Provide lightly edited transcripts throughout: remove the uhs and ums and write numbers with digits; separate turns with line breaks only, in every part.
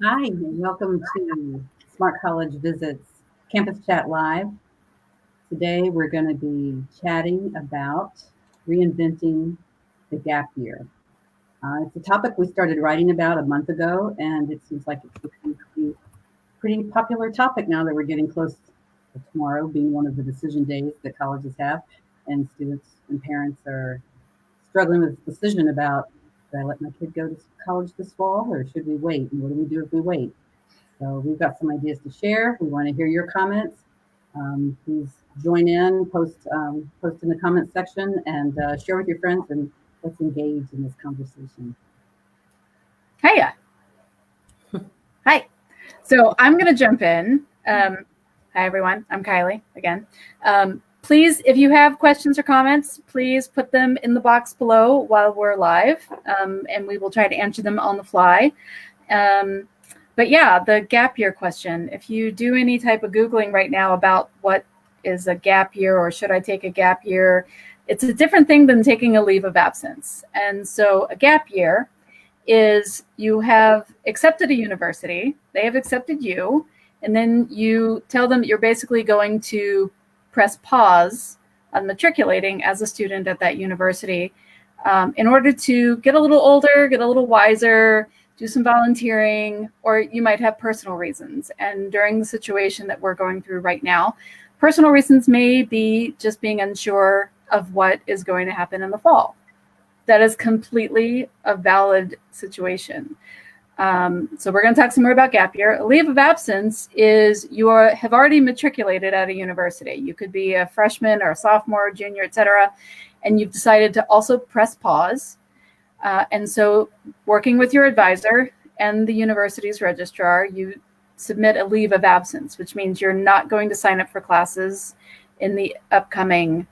Hi, and welcome to Smart College Visits Campus Chat Live. Today we're going to be chatting about reinventing the gap year. It's a topic we started writing about a month ago, and it seems like it's become a pretty popular topic now that we're getting close to tomorrow being one of the decision days that colleges have, and students and parents are struggling with this decision about, should I let my kid go to college this fall or should we wait? And what do we do if we wait? So we've got some ideas to share. We want to hear your comments. Please join in, post in the comments section, and share with your friends, and let's engage in this conversation.
Hiya. Hi. So I'm going to jump in. Hi, everyone. I'm Kylie again. Please, if you have questions or comments, please put them in the box below while we're live, and we will try to answer them on the fly. But yeah, the gap year question. If you do any type of Googling right now about what is a gap year or should I take a gap year, it's a different thing than taking a leave of absence. And so a gap year is you have accepted a university, they have accepted you, and then you tell them you're basically going to press pause on matriculating as a student at that university in order to get a little older, get a little wiser, do some volunteering, or you might have personal reasons. And during the situation that we're going through right now, personal reasons may be just being unsure of what is going to happen in the fall. That is completely a valid situation. So we're going to talk some more about gap year. A leave of absence is you have already matriculated at a university. You could be a freshman or a sophomore, junior, etc., and you've decided to also press pause. And so working with your advisor and the university's registrar, you submit a leave of absence, which means you're not going to sign up for classes in the upcoming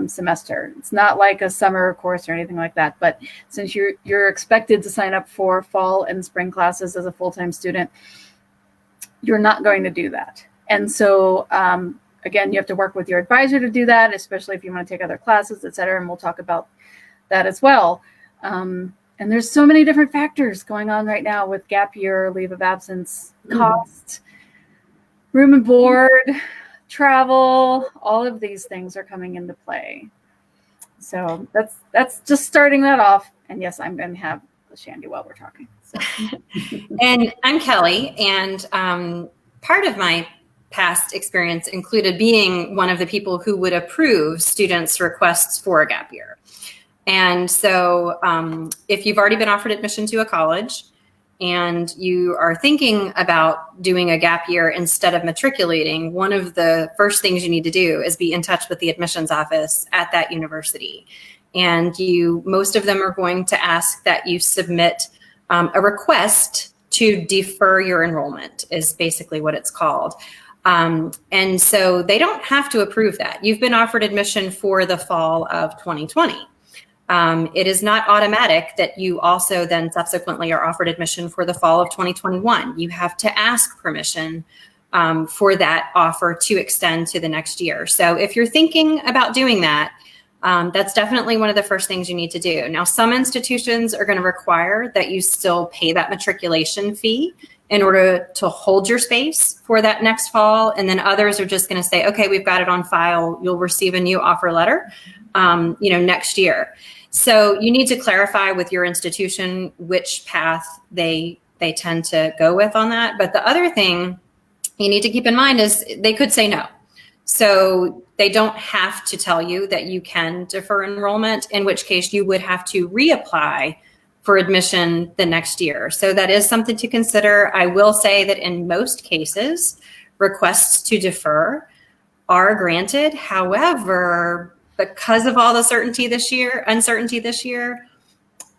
semester. It's not like a summer course or anything like that, but since you're expected to sign up for fall and spring classes as a full-time student, you're not going to do that. And so again, you have to work with your advisor to do that, especially if you want to take other classes, et cetera, and we'll talk about that as well. And there's so many different factors going on right now with gap year, leave of absence, cost, room and board, travel, all of these things are coming into play. So that's just starting that off. And yes, I'm going to have the shandy while we're talking. So.
And I'm Kelly, and part of my past experience included being one of the people who would approve students' requests for a gap year. And so if you've already been offered admission to a college and you are thinking about doing a gap year instead of matriculating, one of the first things you need to do is be in touch with the admissions office at that university. And most of them are going to ask that you submit a request to defer your enrollment, is basically what it's called. And so they don't have to approve that. You've been offered admission for the fall of 2020. It is not automatic that you also then subsequently are offered admission for the fall of 2021. You have to ask permission for that offer to extend to the next year. So if you're thinking about doing that, that's definitely one of the first things you need to do. Now, some institutions are going to require that you still pay that matriculation fee in order to hold your space for that next fall. And then others are just going to say, okay, we've got it on file. You'll receive a new offer letter, next year. So you need to clarify with your institution which path they tend to go with on that. But the other thing you need to keep in mind is they could say no. So they don't have to tell you that you can defer enrollment, in which case you would have to reapply for admission the next year. So that is something to consider. I will say that in most cases, requests to defer are granted. However, because of all the uncertainty this year,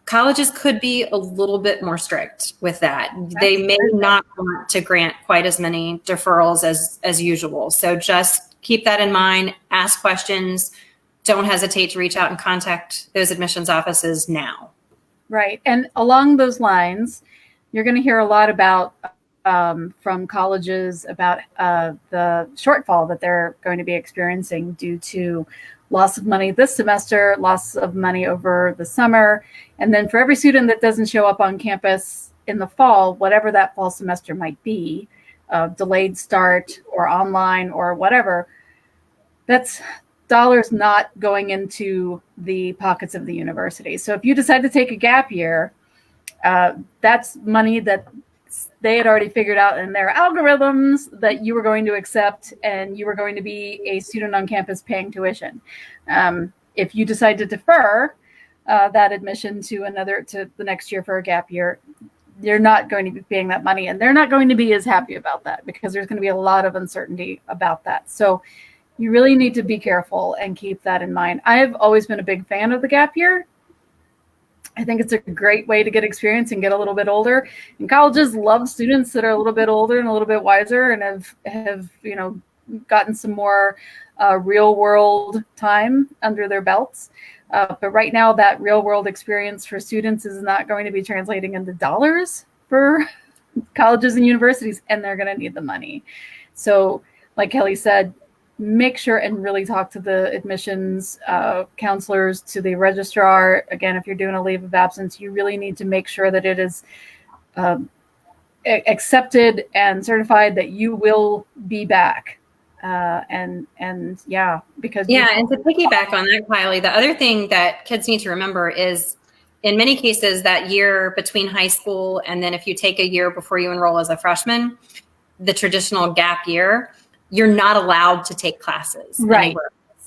colleges could be a little bit more strict with that. They may not want to grant quite as many deferrals as usual. So just keep that in mind, ask questions, don't hesitate to reach out and contact those admissions offices now.
Right. And along those lines, you're going to hear a lot about from colleges about the shortfall that they're going to be experiencing due to loss of money this semester, loss of money over the summer. And then for every student that doesn't show up on campus in the fall, whatever that fall semester might be, delayed start or online or whatever, that's dollars not going into the pockets of the university. So if you decide to take a gap year, that's money that they had already figured out in their algorithms that you were going to accept, and you were going to be a student on campus paying tuition. If you decide to defer that admission to the next year for a gap year, you're not going to be paying that money, and they're not going to be as happy about that because there's going to be a lot of uncertainty about that. So you really need to be careful and keep that in mind. I have always been a big fan of the gap year. I think it's a great way to get experience and get a little bit older. And colleges love students that are a little bit older and a little bit wiser and have gotten some more real world time under their belts. But right now, that real world experience for students is not going to be translating into dollars for colleges and universities, and they're going to need the money. So like Kelly said, make sure and really talk to the admissions counselors, to the registrar. Again, if you're doing a leave of absence, you really need to make sure that it is accepted and certified that you will be back. Because
and to piggyback on that, Kylie, the other thing that kids need to remember is, in many cases, that year between high school and then if you take a year before you enroll as a freshman, the traditional gap year, you're not allowed to take classes.
Right.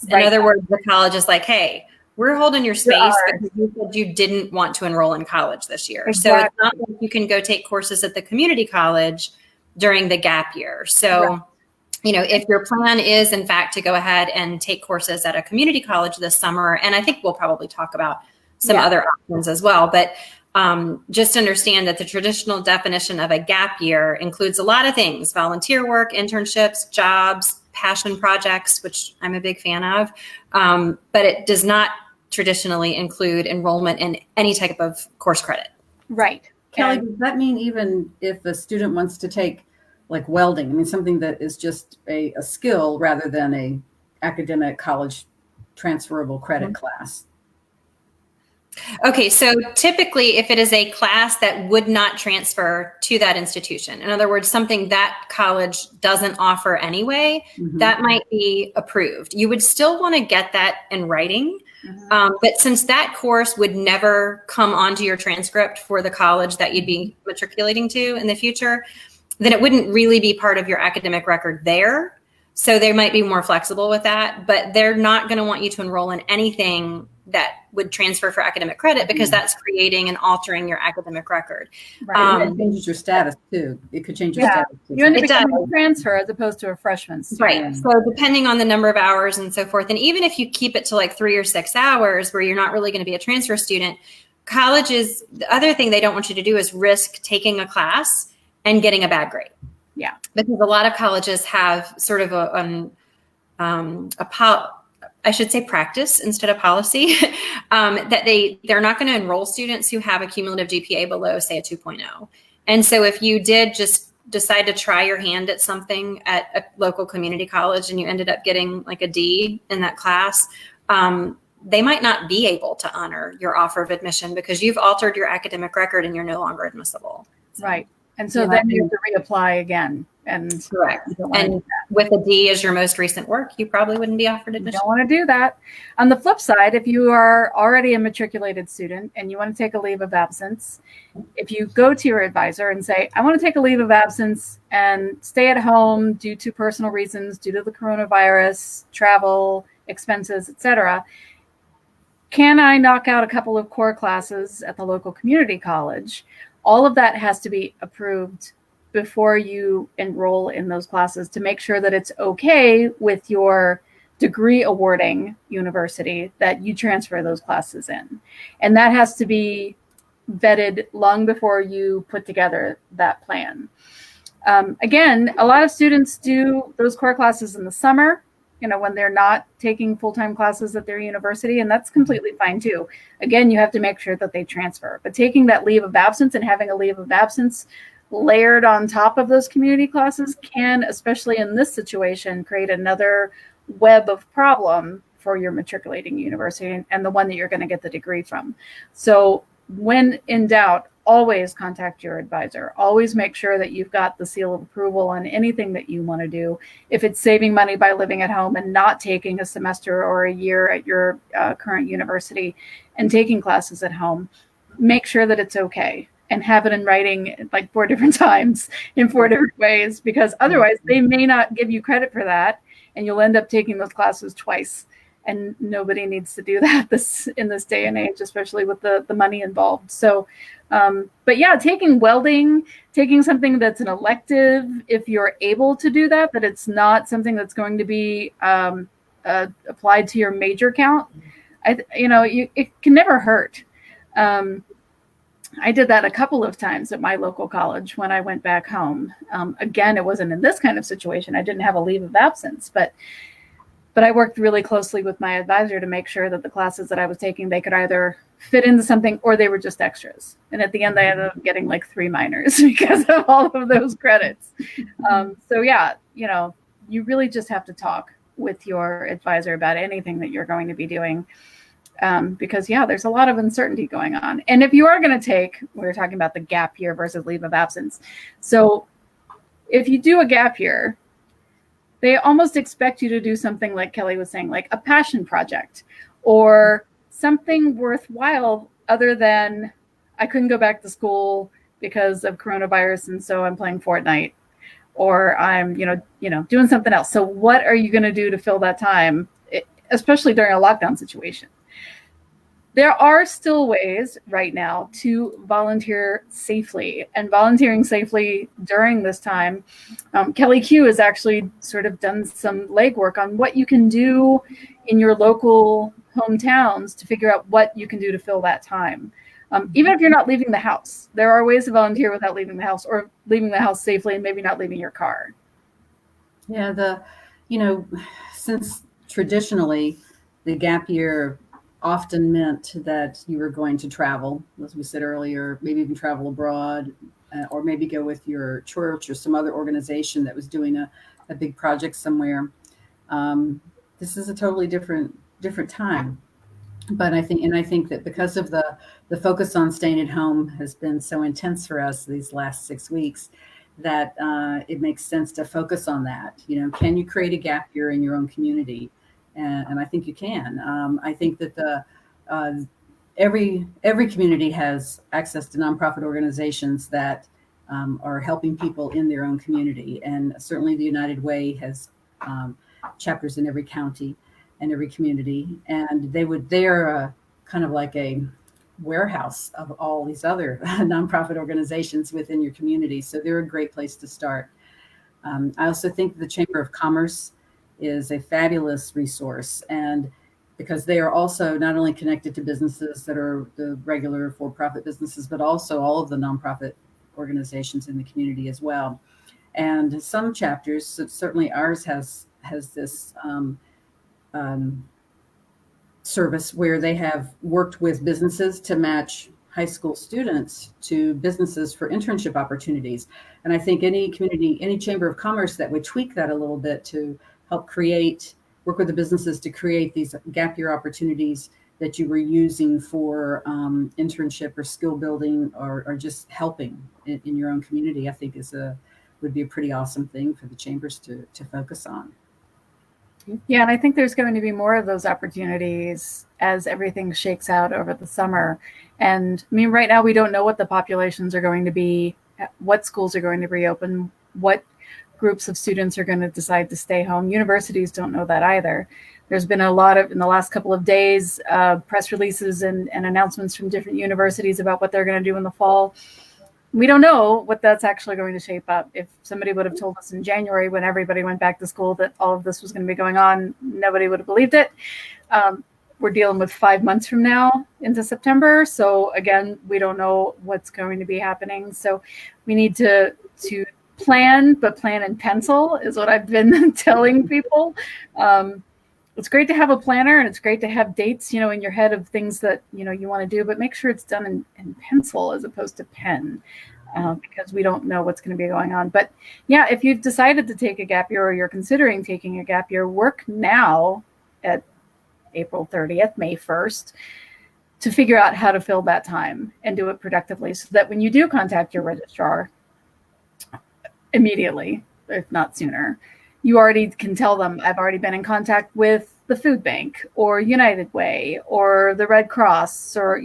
In other words, the college is like, hey, we're holding your space because you said you didn't want to enroll in college this year. Exactly. So it's not like you can go take courses at the community college during the gap year. So, if your plan is, in fact, to go ahead and take courses at a community college this summer, and I think we'll probably talk about some other options as well, but just understand that the traditional definition of a gap year includes a lot of things: volunteer work, internships, jobs, passion projects, which I'm a big fan of. But it does not traditionally include enrollment in any type of course credit.
Right.
Kelly, does that mean even if a student wants to take like welding, I mean, something that is just a skill rather than a academic college transferable credit class?
Okay, so typically if it is a class that would not transfer to that institution, in other words, something that college doesn't offer anyway, that might be approved. You would still want to get that in writing, but since that course would never come onto your transcript for the college that you'd be matriculating to in the future, then it wouldn't really be part of your academic record there. So they might be more flexible with that, but they're not going to want you to enroll in anything that would transfer for academic credit because that's creating and altering your academic record.
Right. It changes your status too. It could change your status too.
You end up becoming a transfer as opposed to a freshman student.
Right. So depending on the number of hours and so forth, and even if you keep it to like 3 or 6 hours where you're not really going to be a transfer student, colleges, the other thing they don't want you to do is risk taking a class and getting a bad grade.
Yeah.
Because a lot of colleges have sort of I should say practice instead of policy, that they're not going to enroll students who have a cumulative GPA below, say, a 2.0. And so if you did just decide to try your hand at something at a local community college and you ended up getting like a D in that class, they might not be able to honor your offer of admission because you've altered your academic record and you're no longer admissible.
Right. And so then you have to reapply again. And
correct. And with a D as your most recent work, you probably wouldn't be offered admission.
You don't want to do that. On the flip side, if you are already a matriculated student and you want to take a leave of absence, if you go to your advisor and say, I want to take a leave of absence and stay at home due to personal reasons, due to the coronavirus, travel, expenses, etc., can I knock out a couple of core classes at the local community college? All of that has to be approved before you enroll in those classes to make sure that it's okay with your degree awarding university that you transfer those classes in. And that has to be vetted long before you put together that plan. Again, a lot of students do those core classes in the summer, when they're not taking full-time classes at their university, and that's completely fine too. Again, you have to make sure that they transfer. But taking that leave of absence and having a leave of absence layered on top of those community classes can, especially in this situation, create another web of problem for your matriculating university and the one that you're going to get the degree from. So when in doubt, always contact your advisor. Always make sure that you've got the seal of approval on anything that you want to do. If it's saving money by living at home and not taking a semester or a year at your current university and taking classes at home, make sure that it's okay and have it in writing like 4 different times in 4 different ways, because otherwise they may not give you credit for that and you'll end up taking those classes twice. And nobody needs to do that in this day and age, especially with the money involved. So, but yeah, taking welding, taking something that's an elective, if you're able to do that, but it's not something that's going to be applied to your major count, it can never hurt. I did that a couple of times at my local college when I went back home. Again, it wasn't in this kind of situation. I didn't have a leave of absence, but I worked really closely with my advisor to make sure that the classes that I was taking, they could either fit into something or they were just extras. And at the end, I ended up getting like 3 minors because of all of those credits. So yeah, you really just have to talk with your advisor about anything that you're going to be doing. Because yeah, there's a lot of uncertainty going on. And if you are going to take, we were talking about the gap year versus leave of absence. So if you do a gap year, they almost expect you to do something like Kelly was saying, like a passion project or something worthwhile other than I couldn't go back to school because of coronavirus. And so I'm playing Fortnite or I'm, doing something else. So what are you going to do to fill that time, especially during a lockdown situation? There are still ways right now to volunteer safely, and volunteering safely during this time. Kelly Q has actually sort of done some legwork on what you can do in your local hometowns to figure out what you can do to fill that time. Even if you're not leaving the house, there are ways to volunteer without leaving the house or leaving the house safely and maybe not leaving your car.
Yeah, since traditionally the gap year often meant that you were going to travel, as we said earlier, maybe even travel abroad, or maybe go with your church or some other organization that was doing a big project somewhere. This is a totally different time. But I think that because of the focus on staying at home has been so intense for us these last 6 weeks, that it makes sense to focus on that. Can you create a gap year in your own community? And I think you can. I think that every community has access to nonprofit organizations that are helping people in their own community. And certainly the United Way has chapters in every county and every community. And they're kind of like a warehouse of all these other nonprofit organizations within your community. So they're a great place to start. I also think the Chamber of Commerce is a fabulous resource, and because they are also not only connected to businesses that are the regular for-profit businesses, but also all of the nonprofit organizations in the community as well. And some chapters, certainly ours has this service where they have worked with businesses to match high school students to businesses for internship opportunities. And I think any community, any chamber of commerce that would tweak that a little bit to help work with the businesses to create these gap year opportunities that you were using for internship or skill building or just helping in your own community, I think would be a pretty awesome thing for the chambers to focus on.
Yeah, and I think there's going to be more of those opportunities as everything shakes out over the summer. And I mean, right now we don't know what the populations are going to be, what schools are going to reopen, what groups of students are going to decide to stay home. Universities don't know that either. There's been a lot of, in the last couple of days, press releases and announcements from different universities about what they're going to do in the fall. We don't know what that's actually going to shape up. If somebody would have told us in January when everybody went back to school that all of this was going to be going on, nobody would have believed it. We're dealing with 5 months from now into September. So again, we don't know what's going to be happening. So we need to plan, but plan in pencil is what I've been telling people. It's great to have a planner and it's great to have dates, in your head of things that, you want to do, but make sure it's done in pencil as opposed to pen, because we don't know what's going to be going on. But yeah, if you've decided to take a gap year or you're considering taking a gap year, work now at April 30th, May 1st, to figure out how to fill that time and do it productively, so that when you do contact your registrar immediately, if not sooner, you already can tell them, I've already been in contact with the food bank or United Way or the Red Cross or,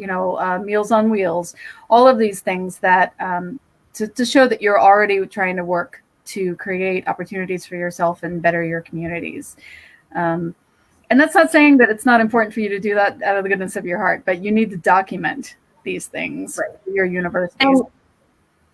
Meals on Wheels, all of these things that to show that you're already trying to work to create opportunities for yourself and better your communities. And that's not saying that it's not important for you to do that out of the goodness of your heart, but you need to document these things for your universities.
And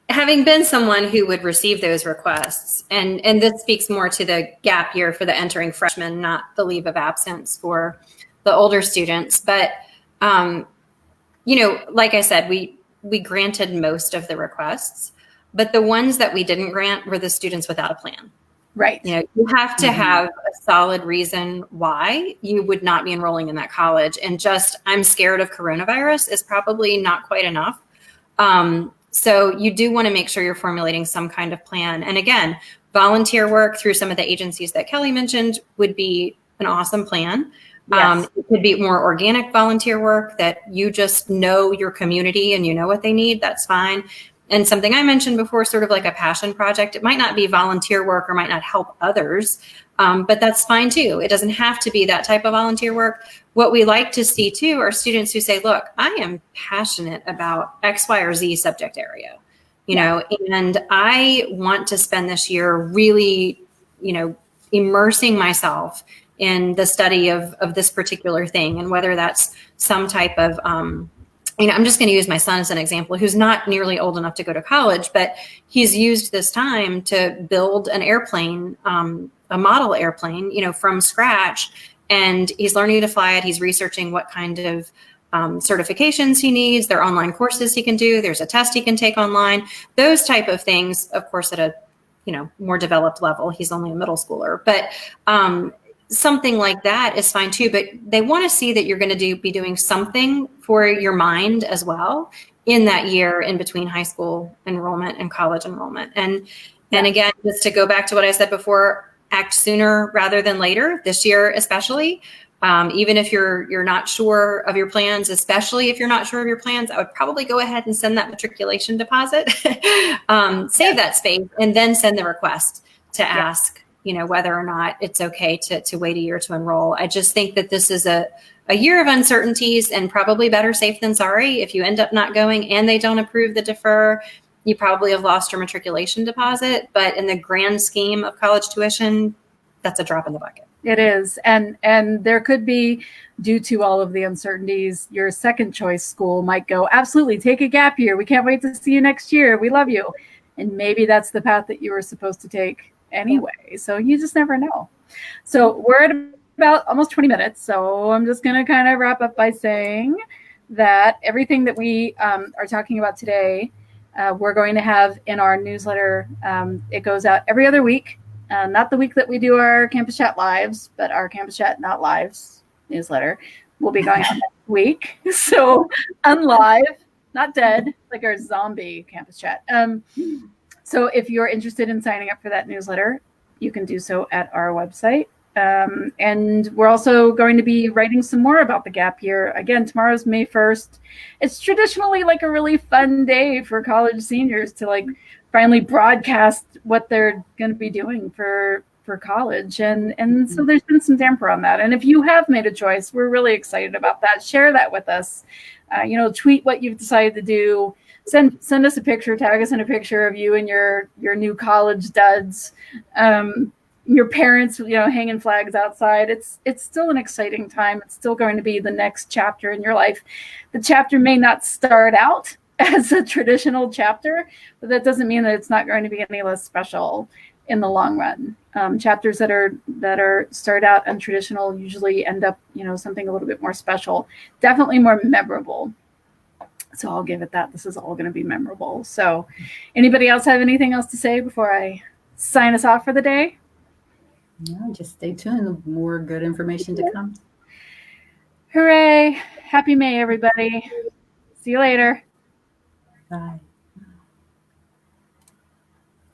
having been someone who would receive those requests, and this speaks more to the gap year for the entering freshmen, not the leave of absence for the older students. But, like I said, we granted most of the requests, but the ones that we didn't grant were the students without a plan.
Right.
You have to have a solid reason why you would not be enrolling in that college. And just, I'm scared of coronavirus is probably not quite enough. So you do want to make sure you're formulating some kind of plan. And again, volunteer work through some of the agencies that Kelly mentioned would be an awesome plan. Yes. It could be more organic volunteer work that you just know your community and you know what they need. That's fine. And something I mentioned before, sort of like a passion project. It might not be volunteer work or might not help others, but that's fine too. It doesn't have to be that type of volunteer work. What we like to see too are students who say, look, I am passionate about X, Y, or Z subject area, and I want to spend this year really, immersing myself in the study of this particular thing. And whether that's some type of, I'm just going to use my son as an example, who's not nearly old enough to go to college, but he's used this time to build an airplane, a model airplane, from scratch. And he's learning to fly it. He's researching what kind of certifications he needs. There are online courses he can do. There's a test he can take online. Those type of things, of course, at a more developed level. He's only a middle schooler, but something like that is fine too. But they want to see that you're going to be doing something for your mind as well in that year in between high school enrollment and college enrollment. And again, just to go back to what I said before, act sooner rather than later, this year especially. Even if you're not sure of your plans, especially if you're not sure of your plans, I would probably go ahead and send that matriculation deposit, save that space, and then send the request to ask, whether or not it's okay to wait a year to enroll. I just think that this is a year of uncertainties, and probably better safe than sorry. If you end up not going and they don't approve the defer, you probably have lost your matriculation deposit. But in the grand scheme of college tuition, that's a drop in the bucket.
It is. And there could be, due to all of the uncertainties, your second choice school might go, absolutely, take a gap year. We can't wait to see you next year. We love you. And maybe that's the path that you were supposed to take anyway. So you just never know. So we're at about almost 20 minutes. So I'm just going to kind of wrap up by saying that everything that we are talking about today, we're going to have in our newsletter. It goes out every other week. Not the week that we do our Campus Chat lives, but our Campus Chat Not Lives newsletter will be going out next week. So unlive, not dead, like our zombie Campus Chat. So if you're interested in signing up for that newsletter, you can do so at our website. And we're also going to be writing some more about the gap year. Again, tomorrow's May 1st. It's traditionally like a really fun day for college seniors to finally broadcast what they're going to be doing for college. And so there's been some damper on that. And if you have made a choice, we're really excited about that. Share that with us. Tweet what you've decided to do. Send us a picture, tag us in a picture of you and your new college duds. Your parents, hanging flags outside. It's still an exciting time. It's still going to be the next chapter in your life. The chapter may not start out as a traditional chapter, but that doesn't mean that it's not going to be any less special in the long run. Chapters that are start out untraditional usually end up, something a little bit more special, definitely more memorable. So I'll give it that. This is all going to be memorable. So anybody else have anything else to say before I sign us off for the day?
No, just stay tuned. More good information to come.
Hooray. Happy May, everybody. See you later.
Bye.